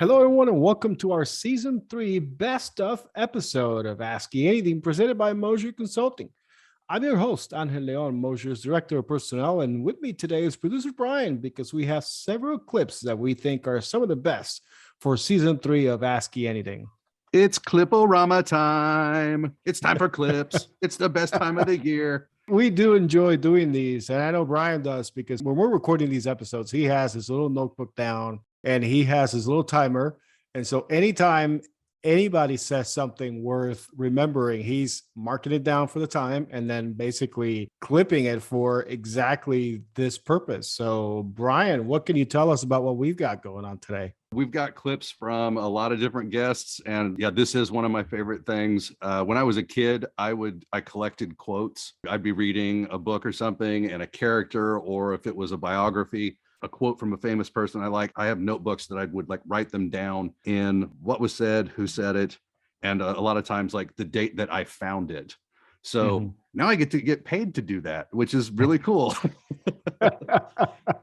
Hello, everyone, and welcome to our Season 3 Best Of episode of Asking Anything presented by Mosier Consulting. I'm your host, Angel Leon, Mosier's Director of Personnel, and with me today is producer Brian because we have several clips that we think are some of the best for Season 3 of Asking Anything. It's Cliporama time. It's time for clips. It's the best time of the year. We do enjoy doing these, and I know Brian does because when we're recording these episodes, he has his little notebook down and he has his little timer. And so anytime anybody says something worth remembering, he's marking it down for the time and then basically clipping it for exactly this purpose. So, Brian, what can you tell us about what we've got going on today? We've got clips from a lot of different guests. And yeah, this is one of my favorite things. When I was a kid, I collected quotes. I'd be reading a book or something and a character, or if it was a biography, a quote from a famous person I like, I have notebooks that I would write them down in what was said, who said it, and a lot of times the date that I found it. So now I get paid to do that, which is really cool.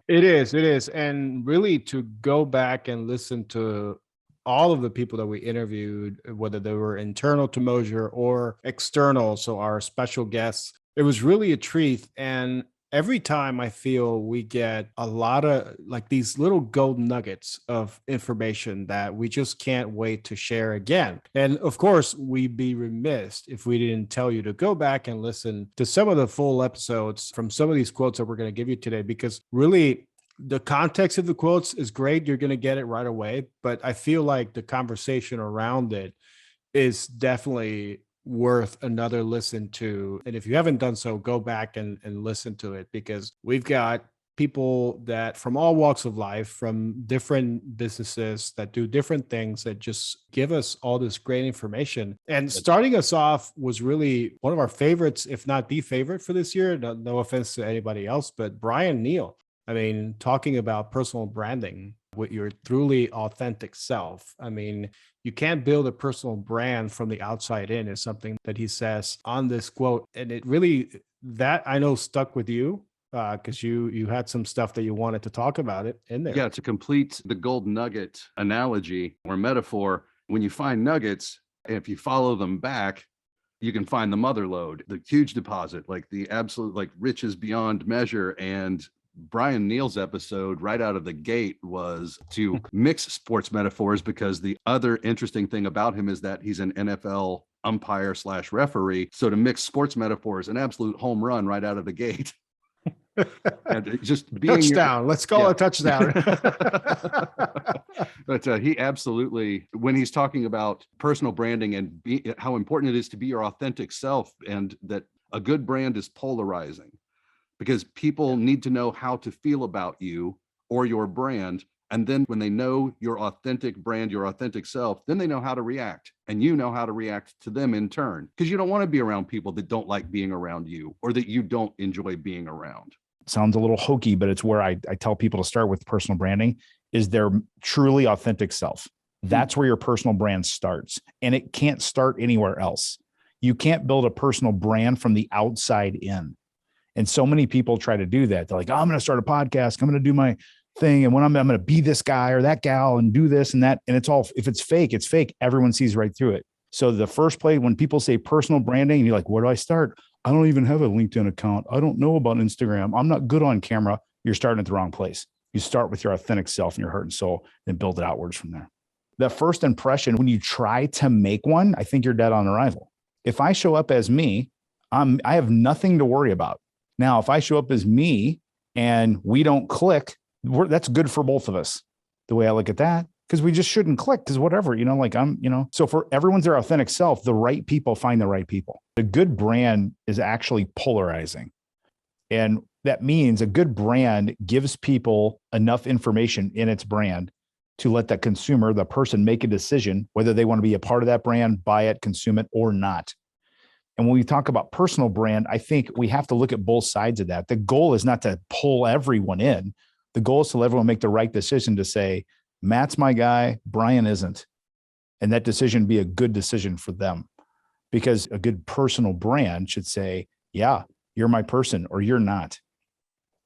It is. And really to go back and listen to all of the people that we interviewed, whether they were internal to Mosier or external, so our special guests, it was really a treat. And every time I feel we get a lot of these little gold nuggets of information that we just can't wait to share again. And of course, we'd be remiss if we didn't tell you to go back and listen to some of the full episodes from some of these quotes that we're going to give you today, because really the context of the quotes is great. You're going to get it right away. But I feel like the conversation around it is definitely worth another listen to. And if you haven't done so, go back and listen to it, because we've got people that from all walks of life, from different businesses that do different things, that just give us all this great information. And starting us off was really one of our favorites, if not the favorite for this year. No offense to anybody else, but Brian Neal. I mean, talking about personal branding with your truly authentic self. I mean, you can't build a personal brand from the outside in, is something that he says on this quote. And it really, that I know stuck with you because you had some stuff that you wanted to talk about it in there. Yeah, to complete the gold nugget analogy or metaphor, when you find nuggets, if you follow them back, you can find the mother lode, the huge deposit, the absolute riches beyond measure. And Brian Neal's episode right out of the gate was to mix sports metaphors, because the other interesting thing about him is that he's an NFL umpire / referee. So to mix sports metaphors, an absolute home run right out of the gate. And just being touchdown. Let's call it a touchdown. But he absolutely, when he's talking about personal branding and how important it is to be your authentic self, and that a good brand is polarizing, because people need to know how to feel about you or your brand. And then when they know your authentic brand, your authentic self, then they know how to react, and you know how to react to them in turn, because you don't want to be around people that don't like being around you, or that you don't enjoy being around. Sounds a little hokey, but it's where I tell people to start with personal branding is their truly authentic self. That's where your personal brand starts, and it can't start anywhere else. You can't build a personal brand from the outside in. And so many people try to do that. They're like, oh, I'm going to start a podcast. I'm going to do my thing. And when I'm going to be this guy or that gal and do this and that. And it's all, if it's fake, it's fake. Everyone sees right through it. So the first place when people say personal branding, and you're like, where do I start? I don't even have a LinkedIn account. I don't know about Instagram. I'm not good on camera. You're starting at the wrong place. You start with your authentic self and your heart and soul, and build it outwards from there. The first impression, when you try to make one, I think you're dead on arrival. If I show up as me, I have nothing to worry about. Now, if I show up as me and we don't click, that's good for both of us. The way I look at that, because we just shouldn't click, because whatever, so for everyone's their authentic self, the right people find the right people. A good brand is actually polarizing. And that means a good brand gives people enough information in its brand to let that consumer, the person, make a decision whether they want to be a part of that brand, buy it, consume it, or not. And when we talk about personal brand, I think we have to look at both sides of that. The goal is not to pull everyone in. The goal is to let everyone make the right decision to say, Matt's my guy, Brian isn't. And that decision be a good decision for them. Because a good personal brand should say, yeah, you're my person or you're not.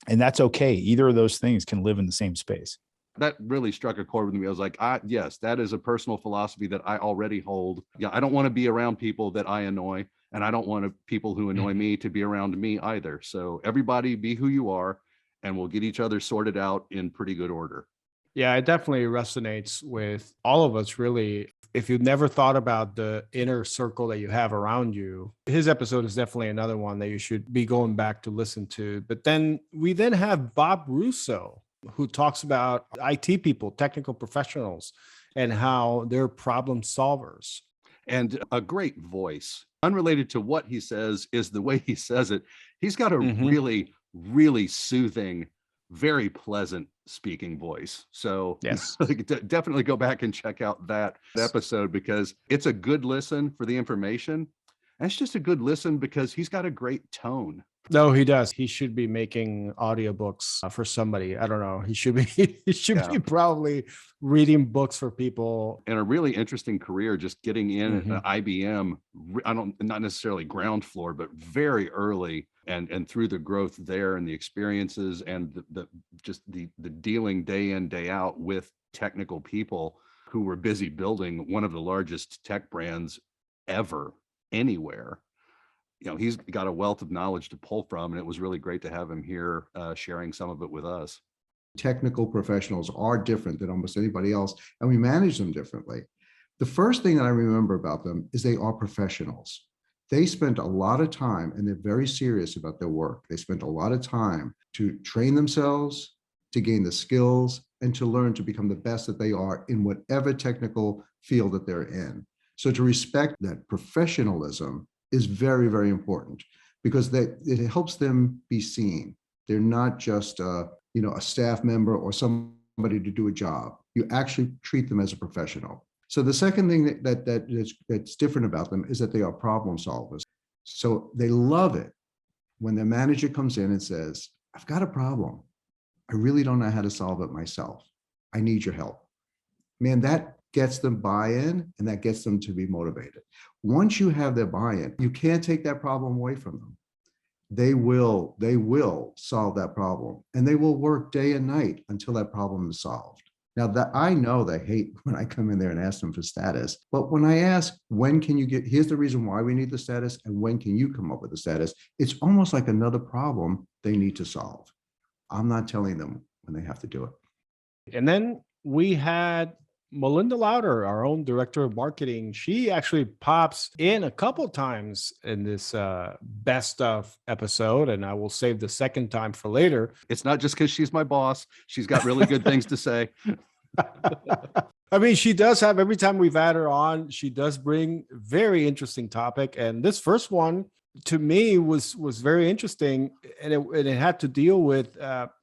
And that's okay. Either of those things can live in the same space. That really struck a chord with me. I was like, yes, that is a personal philosophy that I already hold. Yeah, I don't want to be around people that I annoy, and I don't want people who annoy me to be around me either. So everybody be who you are, and we'll get each other sorted out in pretty good order. Yeah, it definitely resonates with all of us, really. If you've never thought about the inner circle that you have around you, his episode is definitely another one that you should be going back to listen to. But then we then have Bob Russo, who talks about IT people, technical professionals, and how they're problem solvers. And a great voice. Unrelated to what he says is the way he says it. He's got a really, really soothing, very pleasant speaking voice. So Yes. definitely go back and check out that episode, because it's a good listen for the information. And it's just a good listen because he's got a great tone. No, he does. He should be making audiobooks for somebody. I don't know. He should be he should be probably reading books for people. And a really interesting career, just getting in at IBM. Not necessarily ground floor, but very early, and through the growth there and the experiences and the dealing day in, day out with technical people who were busy building one of the largest tech brands ever anywhere. He's got a wealth of knowledge to pull from, and it was really great to have him here sharing some of it with us. Technical professionals are different than almost anybody else, and we manage them differently. The first thing that I remember about them is they are professionals. They spent a lot of time, and they're very serious about their work. They spent a lot of time to train themselves, to gain the skills, and to learn to become the best that they are in whatever technical field that they're in. So to respect that professionalism is very, very important, because it helps them be seen. They're not just a staff member or somebody to do a job. You actually treat them as a professional. So the second thing that's different about them is that they are problem solvers. So they love it when their manager comes in and says, "I've got a problem. I really don't know how to solve it myself. I need your help." Man, that gets them buy-in, and that gets them to be motivated. Once you have their buy-in, you can't take that problem away from them. They will solve that problem, and they will work day and night until that problem is solved. Now, that I know they hate when I come in there and ask them for status, but when I ask, here's the reason why we need the status, and when can you come up with the status, it's almost like another problem they need to solve. I'm not telling them when they have to do it. And then we had Melinda Lauder, our own director of marketing. She actually pops in a couple times in this best of episode, and I will save the second time for later. It's not just because she's my boss. She's got really good things to say. I mean, she does have, every time we've had her on, she does bring very interesting topic. And this first one to me was very interesting. And it had to deal with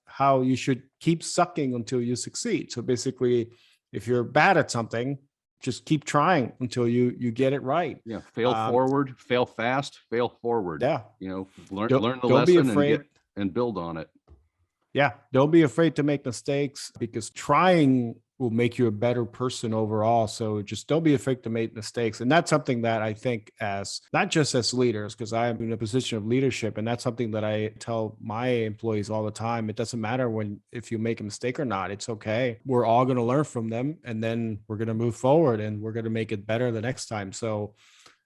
how you should keep sucking until you succeed. So basically, if you're bad at something, just keep trying until you get it right. Yeah. Fail forward, fail fast, fail forward. Yeah. Learn the lesson and build on it. Yeah. Don't be afraid to make mistakes, because trying will make you a better person overall. So just don't be afraid to make mistakes. And that's something that I think, as not just as leaders, because I am in a position of leadership, and that's something that I tell my employees all the time. It doesn't matter if you make a mistake or not. It's okay. We're all going to learn from them, and then we're going to move forward, and we're going to make it better the next time. So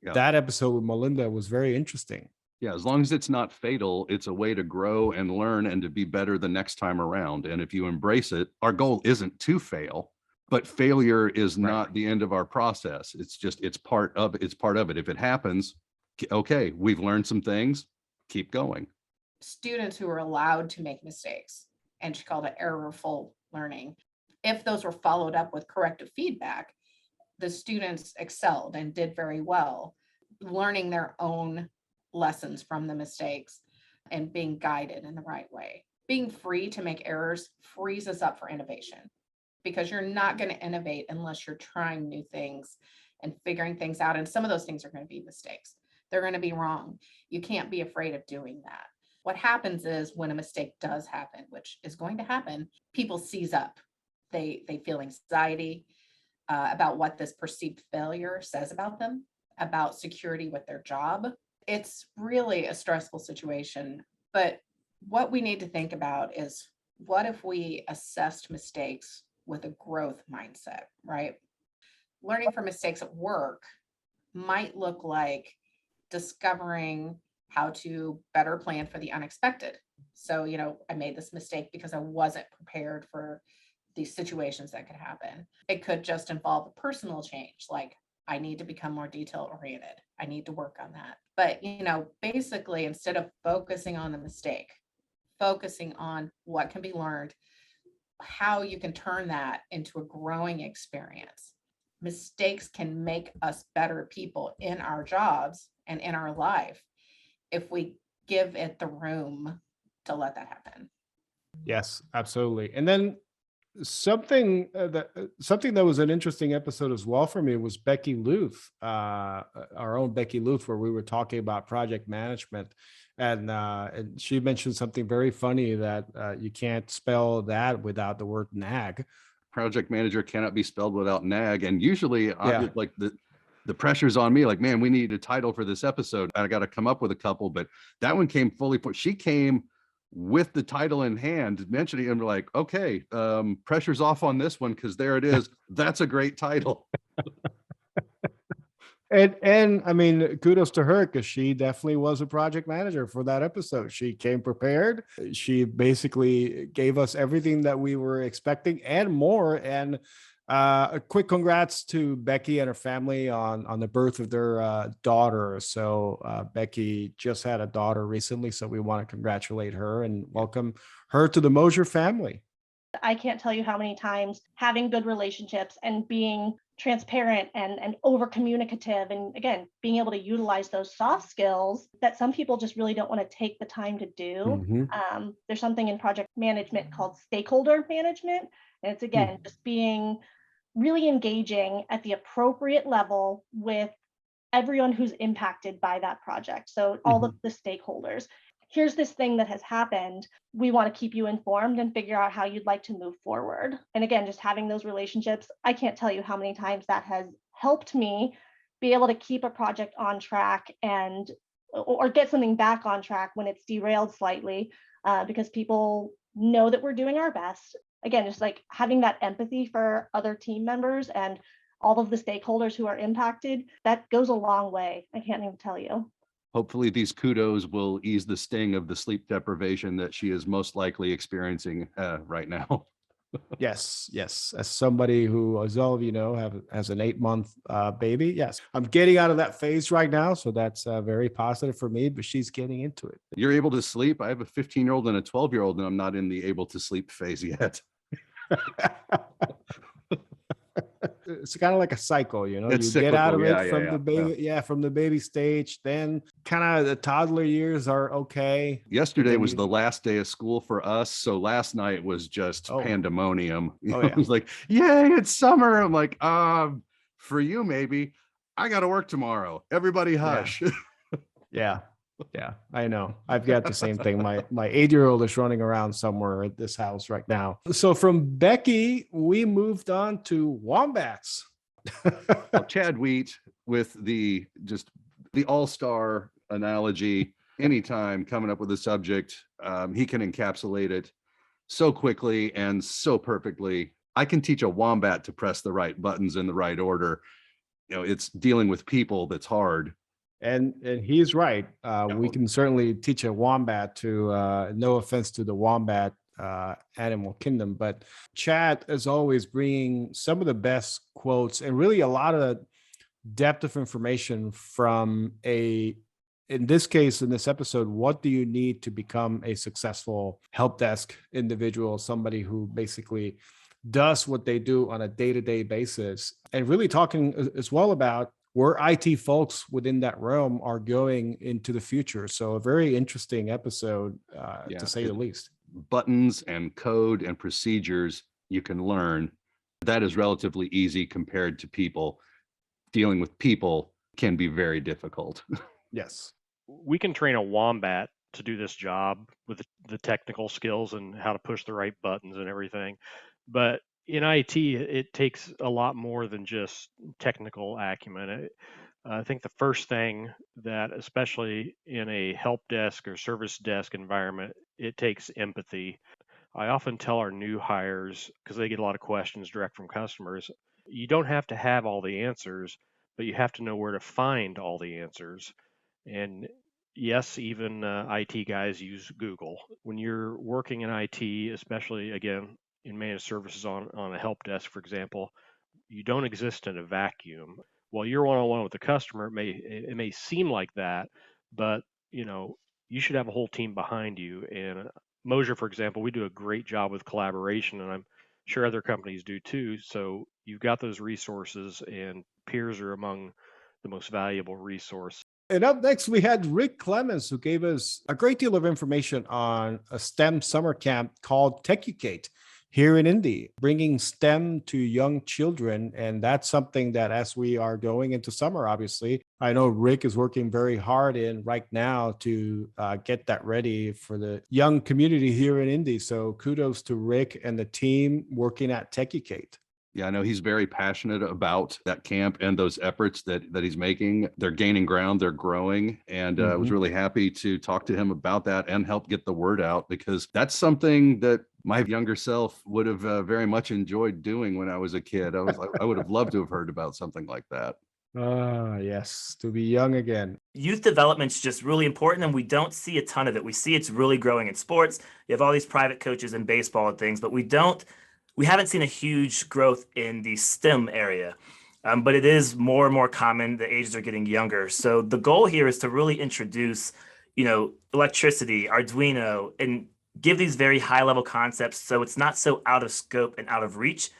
that episode with Melinda was very interesting. Yeah, as long as it's not fatal, it's a way to grow and learn and to be better the next time around. And if you embrace it, our goal isn't to fail, but failure is not the end of our process. It's part of it. If it happens, okay, we've learned some things, keep going. Students who are allowed to make mistakes, and she called it errorful learning. If those were followed up with corrective feedback, the students excelled and did very well, learning their own lessons from the mistakes and being guided in the right way. Being free to make errors frees us up for innovation, because you're not going to innovate unless you're trying new things and figuring things out. And some of those things are going to be mistakes. They're going to be wrong. You can't be afraid of doing that. What happens is, when a mistake does happen, which is going to happen, people seize up. They feel anxiety about what this perceived failure says about them, about security with their job. It's really a stressful situation. But what we need to think about is, what if we assessed mistakes with a growth mindset, right? Learning from mistakes at work might look like discovering how to better plan for the unexpected. So, I made this mistake because I wasn't prepared for these situations that could happen. It could just involve a personal change, like I need to become more detail oriented. I need to work on that. But, basically, instead of focusing on the mistake, focusing on what can be learned, how you can turn that into a growing experience. Mistakes can make us better people in our jobs and in our life if we give it the room to let that happen. Yes, absolutely. And then something that was an interesting episode as well for me was Becky Luth, our own Becky Luth, where we were talking about project management, and she mentioned something very funny that you can't spell that without the word nag. Project manager cannot be spelled without nag. And usually Yeah. like the pressure's on me, like, man, we need a title for this episode. I got to come up with a couple, but that one came fully put. She came with the title in hand, mentioning, and we're like, okay, pressure's off on this one because there it is. That's a great title. And I mean, kudos to her because she definitely was a project manager for that episode. She came prepared. She basically gave us everything that we were expecting and more. And a quick congrats to Becky and her family on the birth of their daughter. So Becky just had a daughter recently, so we want to congratulate her and welcome her to the Mosier family. I can't tell you how many times having good relationships and being transparent and over communicative, and again, being able to utilize those soft skills that some people just really don't want to take the time to do. There's something in project management called stakeholder management. And it's, again, just being really engaging at the appropriate level with everyone who's impacted by that project. So all of the stakeholders. Here's this thing that has happened. We want to keep you informed and figure out how you'd like to move forward. And again, just having those relationships, I can't tell you how many times that has helped me be able to keep a project on track and or get something back on track when it's derailed slightly, because people know that we're doing our best. Again, just like having that empathy for other team members and all of the stakeholders who are impacted, that goes a long way. I can't even tell you. Hopefully these kudos will ease the sting of the sleep deprivation that she is most likely experiencing right now. Yes. As somebody who, as all of you know, has an 8-month baby. Yes, I'm getting out of that phase right now. So that's very positive for me, but she's getting into it. You're able to sleep. I have a 15-year-old and a 12-year-old, and I'm not in the able to sleep phase yet. It's kind of like a cycle, you It's get out cyclical. of it from the baby, from the baby stage, then kind of the toddler years are okay. Yesterday was the last day of school for us, so last night was just pandemonium. It was like, yay, it's summer. I'm like, for you maybe. I got to work tomorrow. Everybody hush. Yeah, I know. I've got the same thing. My 8-year-old is running around somewhere at this house right now. So from Becky, we moved on to wombats. Well, Chad Wheat with the all-star analogy. Anytime coming up with a subject, he can encapsulate it so quickly and so perfectly. I can teach a wombat to press the right buttons in the right order. It's dealing with people that's hard. And he's right. We can certainly teach a wombat to, no offense to the wombat animal kingdom, but Chad is always bringing some of the best quotes and really a lot of depth of information from in this case, in this episode, what do you need to become a successful help desk individual, somebody who basically does what they do on a day-to-day basis, and really talking as well about where IT folks within that realm are going into the future. So a very interesting episode, to say the least. Buttons and code and procedures you can learn. That is relatively easy compared to people. Dealing with people can be very difficult. Yes. We can train a wombat to do this job with the technical skills and how to push the right buttons and everything. But in IT, it takes a lot more than just technical acumen. I think the first thing that, especially in a help desk or service desk environment, it takes empathy. I often tell our new hires, because they get a lot of questions direct from customers, you don't have to have all the answers, but you have to know where to find all the answers. And yes, even IT guys use Google. When you're working in IT, especially again in managed services on a help desk, for example, you don't exist in a vacuum. While you're one-on-one with the customer, it may seem like that, but you know you should have a whole team behind you. And Mosier, for example, we do a great job with collaboration, and I'm sure other companies do too. So you've got those resources, and peers are among the most valuable resource. And up next, we had Rick Clemens, who gave us a great deal of information on a STEM summer camp called TechUcate here in Indy, bringing STEM to young children. And that's something that, as we are going into summer, obviously, I know Rick is working very hard in right now to get that ready for the young community here in Indy. So kudos to Rick and the team working at TechUcate. Yeah, I know he's very passionate about that camp and those efforts that he's making. They're gaining ground, they're growing, and I was really happy to talk to him about that and help get the word out, because that's something that my younger self would have very much enjoyed doing when I was a kid. I would have loved to have heard about something like that. Ah, yes, to be young again. Youth development's just really important, and we don't see a ton of it. We see it's really growing in sports. You have all these private coaches in baseball and things, but we haven't seen a huge growth in the STEM area. But it is more and more common. The ages are getting younger. So the goal here is to really introduce, electricity, Arduino, and give these very high level concepts so it's not so out of scope and out of reach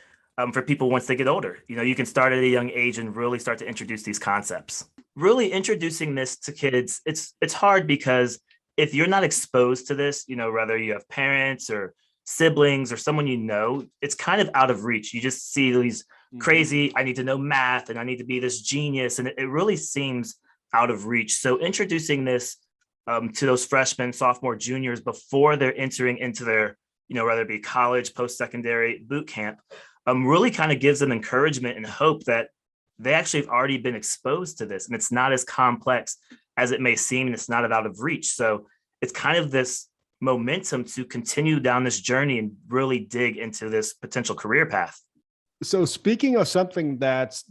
for people once they get older. You can start at a young age and really start to introduce these concepts. Really introducing this to kids, it's hard because if you're not exposed to this, whether you have parents or siblings or someone it's kind of out of reach. You just see these crazy, I need to know math and I need to be this genius. And it really seems out of reach. So introducing this to those freshmen, sophomore, juniors before they're entering into their, whether it be college, post-secondary, boot camp, really kind of gives them encouragement and hope that they actually have already been exposed to this and it's not as complex as it may seem, and it's not out of reach. So it's kind of this momentum to continue down this journey and really dig into this potential career path. So speaking of something that's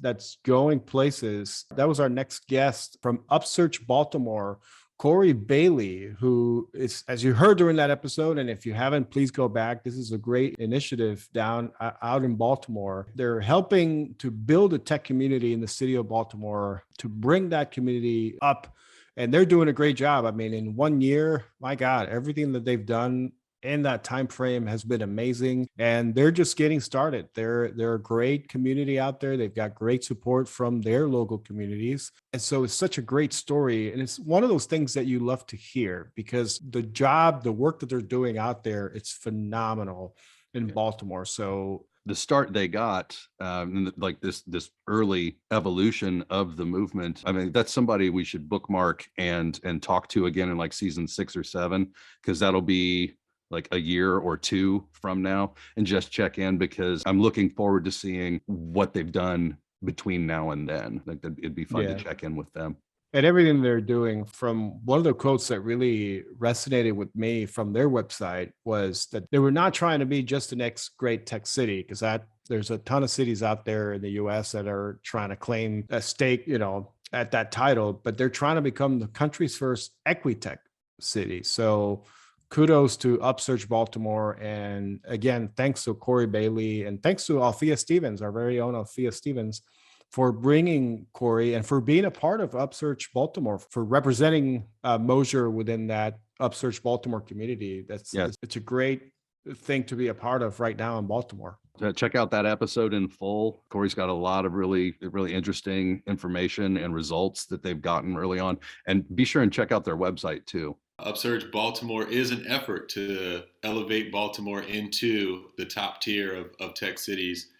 going places, that was our next guest from Upsearch Baltimore, Corey Bailey, who is, as you heard during that episode, and if you haven't, please go back. This is a great initiative out in Baltimore. They're helping to build a tech community in the city of Baltimore to bring that community up. And they're doing a great job. I mean, in 1 year, my God, everything that they've done in that time frame has been amazing. And they're just getting started. They're a great community out there. They've got great support from their local communities. And so it's such a great story. And it's one of those things that you love to hear, because the work that they're doing out there, it's phenomenal in Baltimore. So the start they got, like this early evolution of the movement. I mean, that's somebody we should bookmark and talk to again in like season 6 or 7, because that'll be like a year or 2 from now, and just check in, because I'm looking forward to seeing what they've done between now and then. Like it'd be fun to check in with them. And everything they're doing. From one of the quotes that really resonated with me from their website was that they were not trying to be just the next great tech city, because there's a ton of cities out there in the US that are trying to claim a stake, at that title, but they're trying to become the country's first equitech city. So kudos to Upsearch Baltimore. And again, thanks to Corey Bailey, and thanks to Althea Stevens, our very own Althea Stevens, for bringing Corey and for being a part of Upsearch Baltimore, for representing Mosier within that Upsearch Baltimore community. It's a great thing to be a part of right now in Baltimore. Check out that episode in full. Corey's got a lot of really, really interesting information and results that they've gotten early on. And be sure and check out their website too. Upsearch Baltimore is an effort to elevate Baltimore into the top tier of tech cities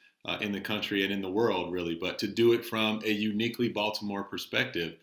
in the country and in the world, really, but to do it from a uniquely Baltimore perspective,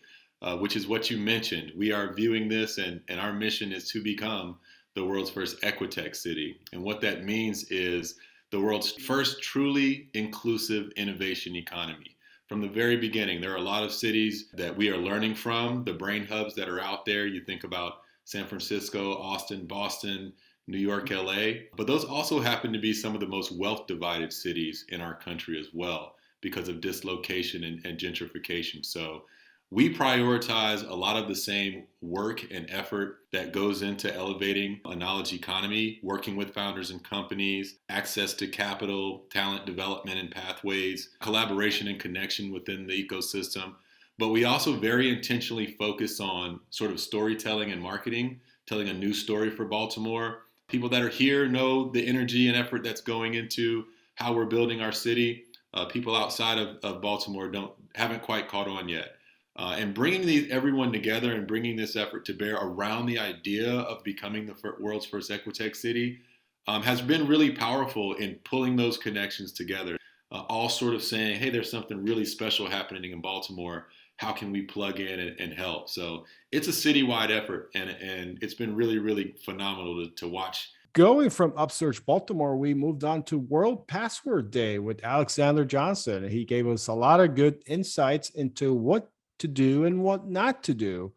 which is what you mentioned. We are viewing this, and our mission is to become the world's first equitech city. And what that means is the world's first truly inclusive innovation economy. From the very beginning, there are a lot of cities that we are learning from, the brain hubs that are out there. You think about San Francisco, Austin, Boston, New York, LA, but those also happen to be some of the most wealth divided cities in our country as well because of dislocation and gentrification. So we prioritize a lot of the same work and effort that goes into elevating a knowledge economy, working with founders and companies, access to capital, talent development and pathways, collaboration and connection within the ecosystem. But we also very intentionally focus on sort of storytelling and marketing, telling a new story for Baltimore. People that are here know the energy and effort that's going into how we're building our city. People outside of Baltimore haven't quite caught on yet. And bringing everyone together and bringing this effort to bear around the idea of becoming the world's first Equitech city has been really powerful in pulling those connections together, all sort of saying, hey, there's something really special happening in Baltimore. How can we plug in and help? So it's a citywide effort, and it's been really, really phenomenal to watch. Going from Upsurge Baltimore, we moved on to World Password Day with Alexander Johnson. He gave us a lot of good insights into what to do and what not to do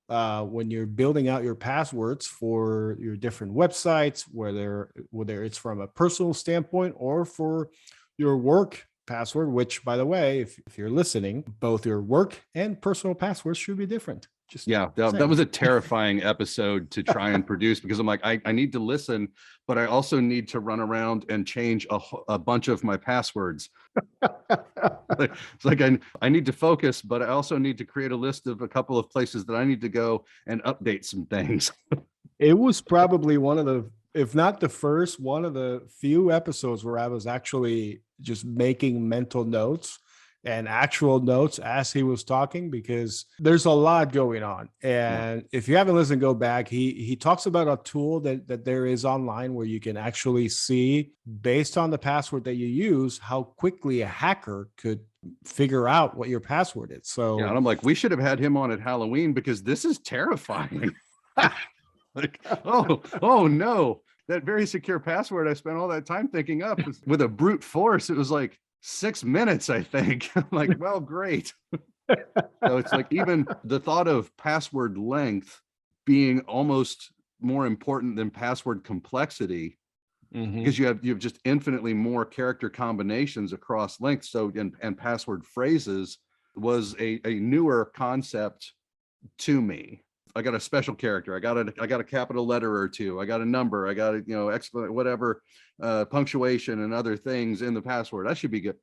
when you're building out your passwords for your different websites, whether it's from a personal standpoint or for your work password, which, by the way, if you're listening, both your work and personal passwords should be different. That was a terrifying episode to try and produce, because I'm like, I need to listen, but I also need to run around and change a bunch of my passwords. It's like I need to focus, but I also need to create a list of a couple of places that I need to go and update some things. It was probably one of the, if not the first, one of the few episodes where I was actually just making mental notes and actual notes as he was talking, because there's a lot going on. And if you haven't listened, go back. He talks about a tool that there is online where you can actually see, based on the password that you use, how quickly a hacker could figure out what your password is. So and I'm like, we should have had him on at Halloween, because this is terrifying. Like, oh no, that very secure password I spent all that time thinking up with a brute force. It was like 6 minutes, I think. I'm like, well, great. So it's like, even the thought of password length being almost more important than password complexity, because you have just infinitely more character combinations across length. So and password phrases was a newer concept to me. I got a special character. I got a capital letter or two. I got a number. I got a, whatever, punctuation and other things in the password. That should be good.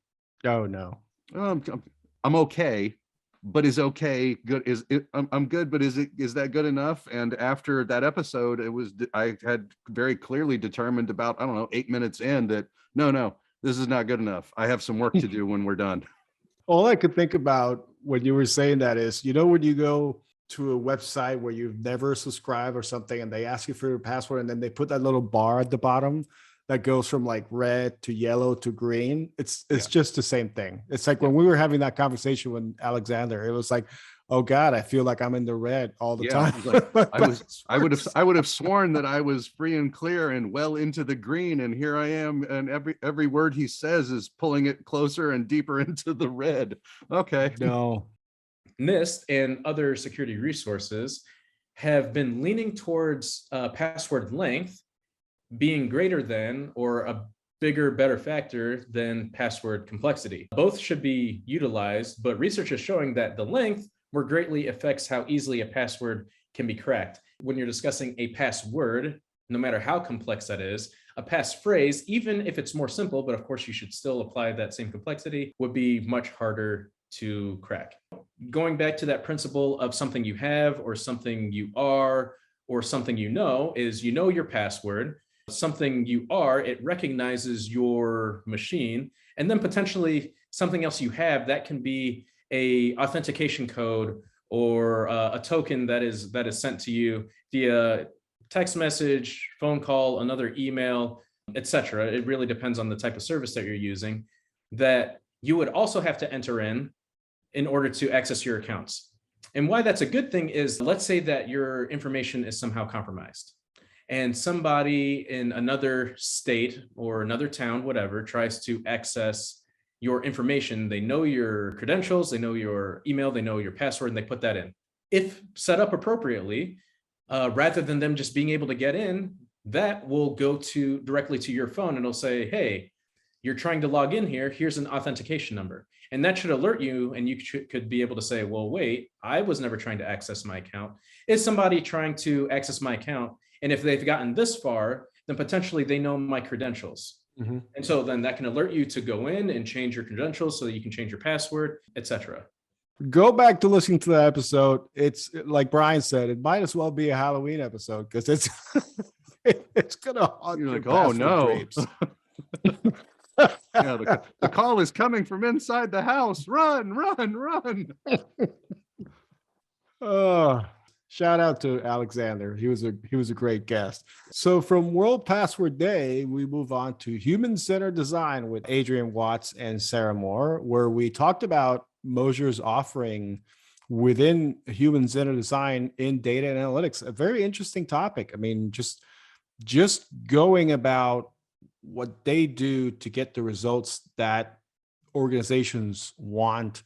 Oh no. I'm okay, but is okay good? I'm good, but is that good enough? And after that episode, I had very clearly determined about, I don't know, 8 minutes in that no, this is not good enough. I have some work to do when we're done. All I could think about when you were saying that is, when you go to a website where you've never subscribed or something, and they ask you for your password, and then they put that little bar at the bottom that goes from like red to yellow to green. It's just the same thing. It's like when we were having that conversation with Alexander, it was like, oh God, I feel like I'm in the red all the time. I would have sworn that I was free and clear and well into the green, and here I am, and every word he says is pulling it closer and deeper into the red. Okay. No. NIST and other security resources have been leaning towards password length being greater than, or a bigger, better factor than, password complexity. Both should be utilized, but research is showing that the length more greatly affects how easily a password can be cracked. When you're discussing a password, no matter how complex that is, a passphrase, even if it's more simple, but of course you should still apply that same complexity, would be much harder to crack. Going back to that principle of something you have, or something you are, or something is your password. Something you are, it recognizes your machine, and then potentially something else you have that can be a authentication code or a token that is sent to you via text message, phone call, another email, etc. It really depends on the type of service that you're using, that you would also have to enter in order to access your accounts. And why that's a good thing is, let's say that your information is somehow compromised, and somebody in another state or another town, whatever, tries to access your information. They know your credentials, they know your email, they know your password, and they put that in. If set up appropriately, rather than them just being able to get in, that will go to directly to your phone and it'll say, hey, you're trying to log in here. Here's an authentication number. And that should alert you. And you could be able to say, well, wait, I was never trying to access my account. Is somebody trying to access my account? And if they've gotten this far, then potentially they know my credentials. Mm-hmm. And so then that can alert you to go in and change your credentials so that you can change your password, etc. Go back to listening to that episode. It's like Brian said, it might as well be a Halloween episode because it's it's gonna haunt You're your like, oh password no. drapes. Yeah, the call is coming from inside the house. Run, run, run. Oh, shout out to Alexander. He was a great guest. So from World Password Day, we move on to human-centered design with Adrian Watts and Sarah Moore, where we talked about Mosier's offering within human-centered design in data and analytics. A very interesting topic. I mean, just going about what they do to get the results that organizations want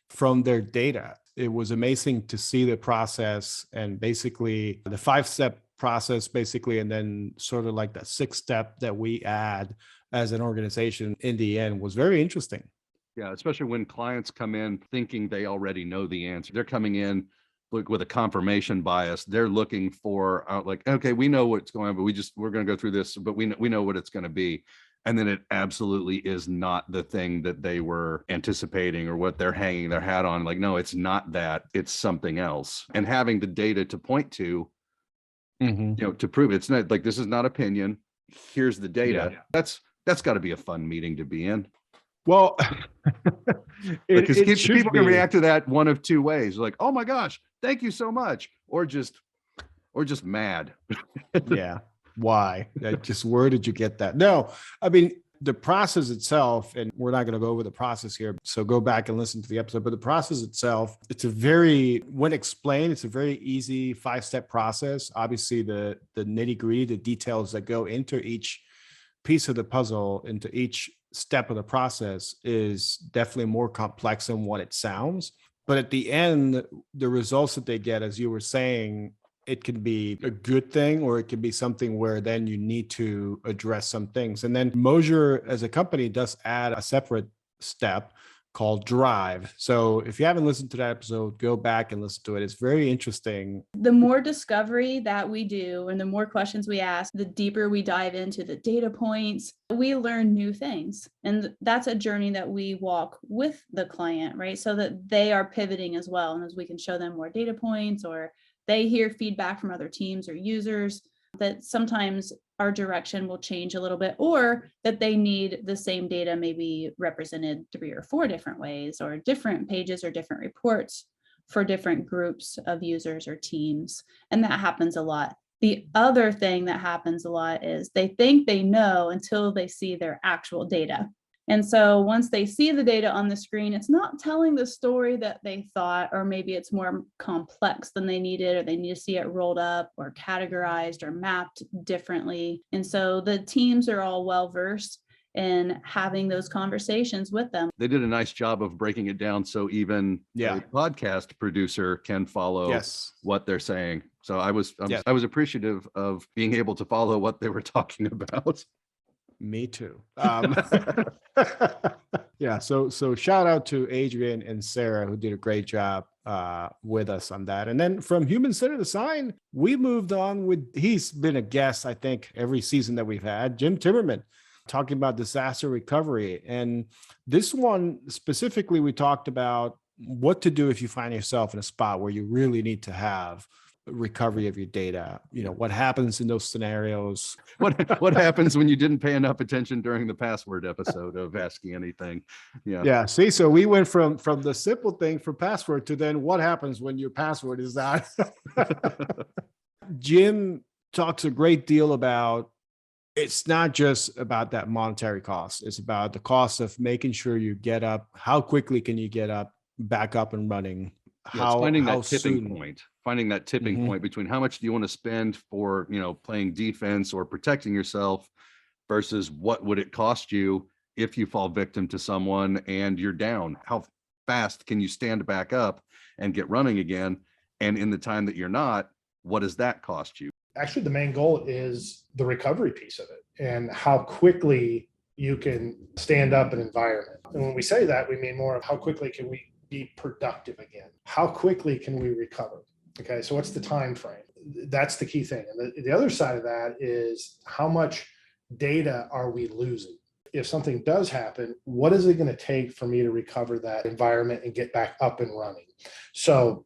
from their data. It was amazing to see the process and basically the 5-step process basically, and then sort of like that 6th step that we add as an organization in the end was very interesting. Yeah, especially when clients come in thinking they already know the answer. They're coming in with a confirmation bias. They're looking for like, okay, we know what's going on, but we're going to go through this, but we know what it's going to be. And then it absolutely is not the thing that they were anticipating or what they're hanging their hat on. Like, no, it's not that, it's something else. And having the data to point to, to prove it's not like, this is not opinion. Here's the data. Yeah. That's got to be a fun meeting to be in. Well, because people can react to that one of two ways. Like, oh my gosh, thank you so much. Or just mad. Yeah. Why? Where did you get that? No, I mean, the process itself, and we're not going to go over the process here, so go back and listen to the episode, but the process itself, when explained, it's a very easy 5-step process. Obviously, the nitty-gritty, the details that go into each piece of the puzzle, into each step of the process is definitely more complex than what it sounds. But at the end, the results that they get, as you were saying, it can be a good thing, or it can be something where then you need to address some things. And then Mosier as a company does add a separate step called Drive. So if you haven't listened to that episode, go back and listen to it. It's very interesting. The more discovery that we do and the more questions we ask, the deeper we dive into the data points, we learn new things. And that's a journey that we walk with the client, right? So that they are pivoting as well. And as we can show them more data points, or they hear feedback from other teams or users, that sometimes our direction will change a little bit, or that they need the same data maybe represented 3 or 4 different ways, or different pages or different reports for different groups of users or teams. And that happens a lot. The other thing that happens a lot is they think they know until they see their actual data. And so once they see the data on the screen, it's not telling the story that they thought, or maybe it's more complex than they needed, or they need to see it rolled up or categorized or mapped differently. And so the teams are all well-versed in having those conversations with them. They did a nice job of breaking it down so even a podcast producer can follow what they're saying. So I was appreciative of being able to follow what they were talking about. Me too. Yeah. So shout out to Adrian and Sarah, who did a great job with us on that. And then from human-centered design, we moved on with, he's been a guest, I think, every season that we've had, Jim Timmerman, talking about disaster recovery. And this one specifically, we talked about what to do if you find yourself in a spot where you really need to have recovery of your data. What happens in those scenarios? What happens when you didn't pay enough attention during the password episode of Asking Anything? Yeah. See, so we went from the simple thing for password to then what happens when your password is out. Jim talks a great deal about, it's not just about that monetary cost. It's about the cost of making sure you get up. How quickly can you get up, back up and running? Finding that tipping point between how much do you want to spend for, playing defense or protecting yourself versus what would it cost you if you fall victim to someone and you're down? How fast can you stand back up and get running again? And in the time that you're not, what does that cost you? Actually, the main goal is the recovery piece of it and how quickly you can stand up an environment. And when we say that, we mean more of how quickly can we be productive again? How quickly can we recover? Okay, so what's the time frame? That's the key thing. And the other side of that is how much data are we losing? If something does happen, what is it going to take for me to recover that environment and get back up and running? So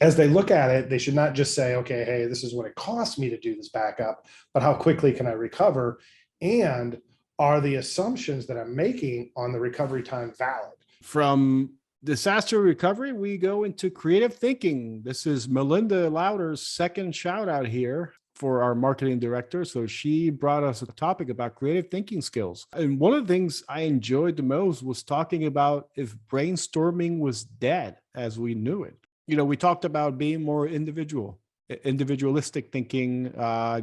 as they look at it, they should not just say, okay, hey, this is what it costs me to do this backup, but how quickly can I recover? And are the assumptions that I'm making on the recovery time valid? From disaster recovery, we go into creative thinking. This is Melinda Lauder's second shout out here for our marketing director. So she brought us a topic about creative thinking skills. And one of the things I enjoyed the most was talking about if brainstorming was dead as we knew it. We talked about being more individualistic thinking,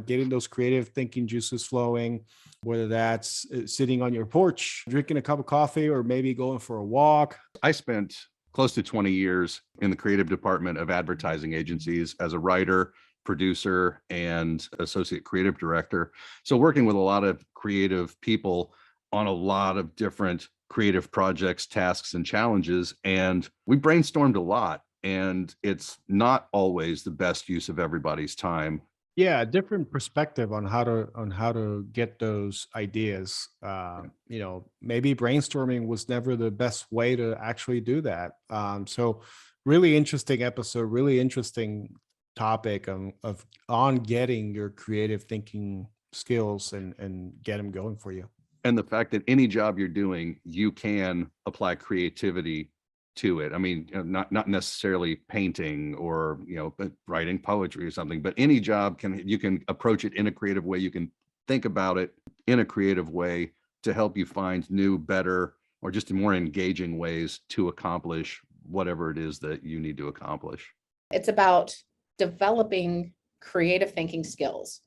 getting those creative thinking juices flowing, whether that's sitting on your porch, drinking a cup of coffee, or maybe going for a walk. I spent close to 20 years in the creative department of advertising agencies as a writer, producer, and associate creative director. So working with a lot of creative people on a lot of different creative projects, tasks, and challenges. And we brainstormed a lot. And it's not always the best use of everybody's time. Yeah, a different perspective on how to get those ideas. Maybe brainstorming was never the best way to actually do that. So really interesting episode, really interesting topic on getting your creative thinking skills and get them going for you. And the fact that any job you're doing, you can apply creativity to it. I mean, not necessarily painting or, but writing poetry or something, but any job you can approach it in a creative way. You can think about it in a creative way to help you find new, better, or just more engaging ways to accomplish whatever it is that you need to accomplish. It's about developing creative thinking skills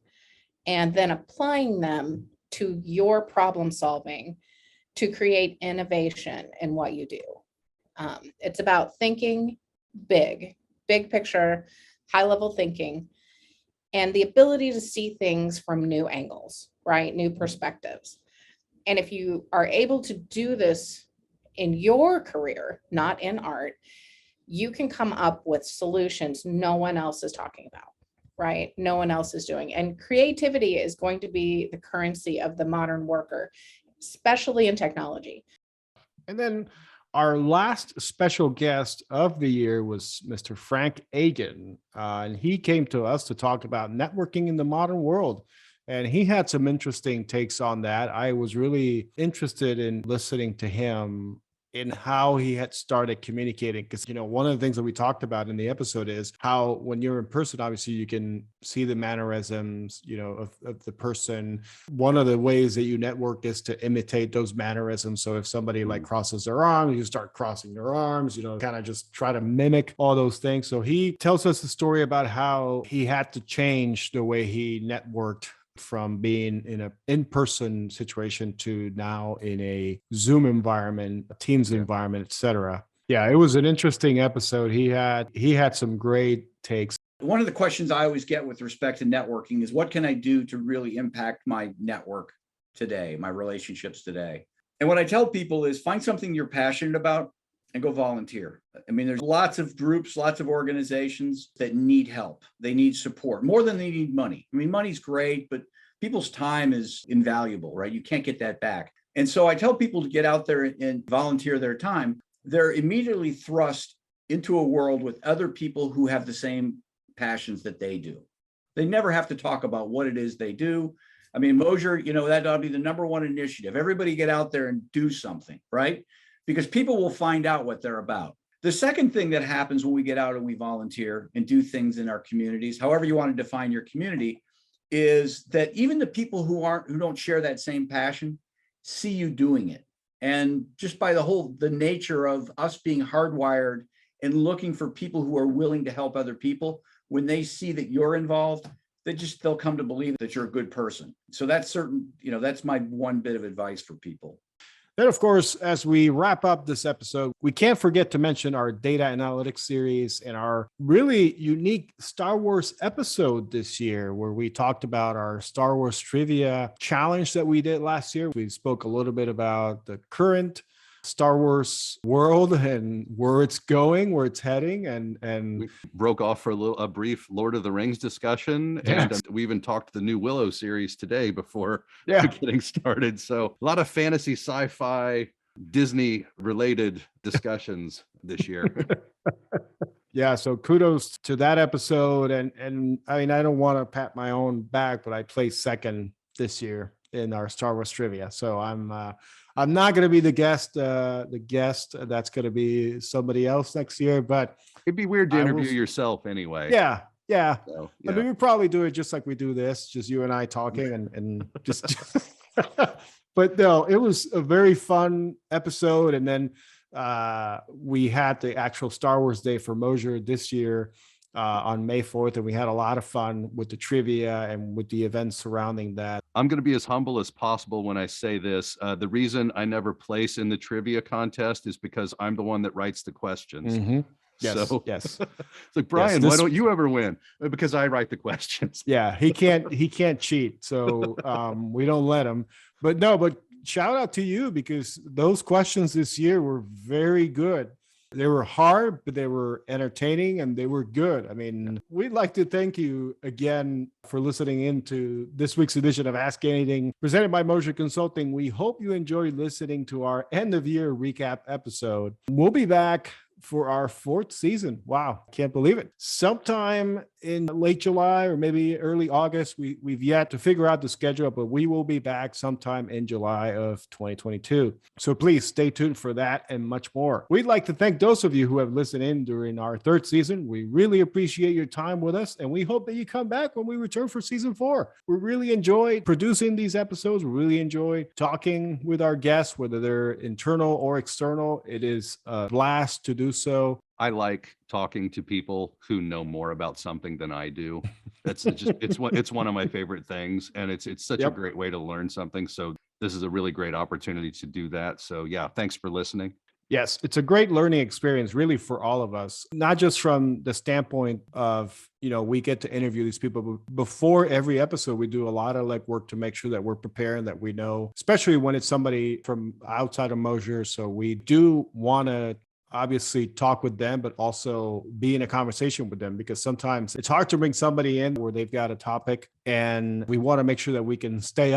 and then applying them to your problem solving to create innovation in what you do. It's about thinking big picture, high level thinking, and the ability to see things from new angles, right? New perspectives. And if you are able to do this in your career, not in art, you can come up with solutions no one else is talking about, right? No one else is doing. And creativity is going to be the currency of the modern worker, especially in technology. And then our last special guest of the year was Mr. Frank Agan, and he came to us to talk about networking in the modern world. And he had some interesting takes on that. I was really interested in listening to him in how he had started communicating. Because, one of the things that we talked about in the episode is how when you're in person, obviously you can see the mannerisms, of the person. One of the ways that you network is to imitate those mannerisms. So if somebody like crosses their arms, you start crossing your arms, kind of just try to mimic all those things. So he tells us a story about how he had to change the way he networked from being in an in-person situation to now in a Zoom environment, a Teams environment, etc. Yeah, it was an interesting episode. He had some great takes. One of the questions I always get with respect to networking is what can I do to really impact my network today, my relationships today? And what I tell people is find something you're passionate about and go volunteer. I mean, there's lots of groups, lots of organizations that need help. They need support more than they need money. I mean, money's great, but people's time is invaluable, right? You can't get that back. And so I tell people to get out there and volunteer their time. They're immediately thrust into a world with other people who have the same passions that they do. They never have to talk about what it is they do. I mean, Mosier, that ought to be the number one initiative. Everybody get out there and do something, right? Because people will find out what they're about. The second thing that happens when we get out and we volunteer and do things in our communities, however you want to define your community, is that even the people who don't share that same passion see you doing it. And just by the nature of us being hardwired and looking for people who are willing to help other people, when they see that you're involved, they'll come to believe that you're a good person. So that's that's my one bit of advice for people. And of course, as we wrap up this episode, we can't forget to mention our data analytics series and our really unique Star Wars episode this year, where we talked about our Star Wars trivia challenge that we did last year. We spoke a little bit about the current Star Wars world and where it's going, where it's heading, and we broke off for a brief Lord of the Rings discussion, and we even talked the new Willow series today before getting started. So a lot of fantasy, sci-fi, Disney related discussions this year. Yeah, so kudos to that episode, and I mean, I don't want to pat my own back, but I placed second this year in our Star Wars trivia. So I'm not going to be the guest. That's going to be somebody else next year. But it'd be weird to interview yourself anyway. Yeah. So, I mean, we probably do it just like we do this, just you and I talking and just. But no, it was a very fun episode. And then we had the actual Star Wars Day for Mosier this year on May 4th, and we had a lot of fun with the trivia and with the events surrounding that. I'm going to be as humble as possible when I say this. The reason I never place in the trivia contest is because I'm the one that writes the questions. Mm-hmm. Yes, so, yes. It's like, Brian, why don't you ever win? Because I write the questions. Yeah, he can't cheat. So we don't let him. But shout out to you, because those questions this year were very good. They were hard, but they were entertaining and they were good. I mean, we'd like to thank you again for listening in to this week's edition of Ask Anything presented by Mosier Consulting. We hope you enjoyed listening to our end of year recap episode. We'll be back for our 4th season. Wow, can't believe it. Sometime in late July or maybe early August. We've yet to figure out the schedule, but we will be back sometime in July of 2022. So please stay tuned for that and much more. We'd like to thank those of you who have listened in during our 3rd season. We really appreciate your time with us, and we hope that you come back when we return for season 4. We really enjoyed producing these episodes. We really enjoy talking with our guests, whether they're internal or external. It is a blast to do so. I like talking to people who know more about something than I do. It's one of my favorite things, and it's such a great way to learn something. So this is a really great opportunity to do that. So yeah, thanks for listening. Yes, it's a great learning experience, really, for all of us, not just from the standpoint of, we get to interview these people, but before every episode, we do a lot of work to make sure that we're prepared and that we know, especially when it's somebody from outside of Mosier. So we do want to obviously talk with them, but also be in a conversation with them, because sometimes it's hard to bring somebody in where they've got a topic, and we want to make sure that we can stay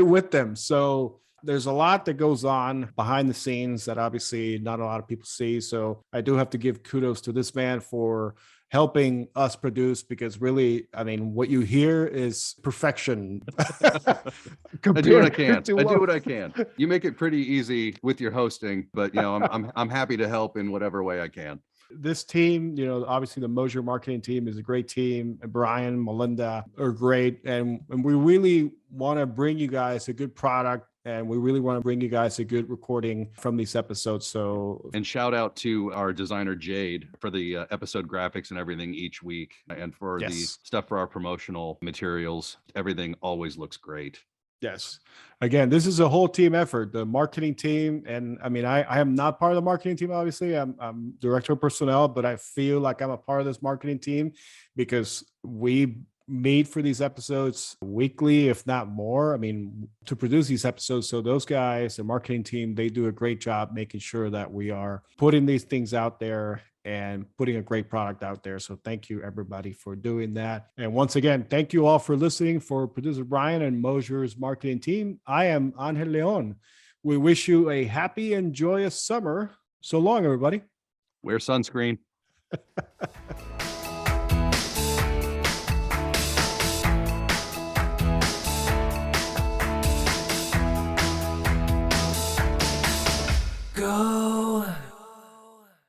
with them. So there's a lot that goes on behind the scenes that obviously not a lot of people see. So I do have to give kudos to this man for helping us produce, because really, I mean, what you hear is perfection. I do what I can. I do what I can. You make it pretty easy with your hosting, but I'm happy to help in whatever way I can. This team, obviously the Mosier marketing team is a great team. Brian, Melinda are great. And we really want to bring you guys a good product. And we really want to bring you guys a good recording from these episodes. And shout out to our designer, Jade, for the episode graphics and everything each week. And for the stuff for our promotional materials, everything always looks great. Yes. Again, this is a whole team effort, the marketing team. And I mean, I am not part of the marketing team, obviously. I'm director of personnel, but I feel like I'm a part of this marketing team because we meet for these episodes weekly, if not more. I mean, to produce these episodes. So those guys, the marketing team, they do a great job making sure that we are putting these things out there and putting a great product out there. So thank you, everybody, for doing that. And once again, thank you all for listening. For producer Brian and Mosier's marketing team, I am Angel Leon. We wish you a happy and joyous summer. So long, everybody. Wear sunscreen.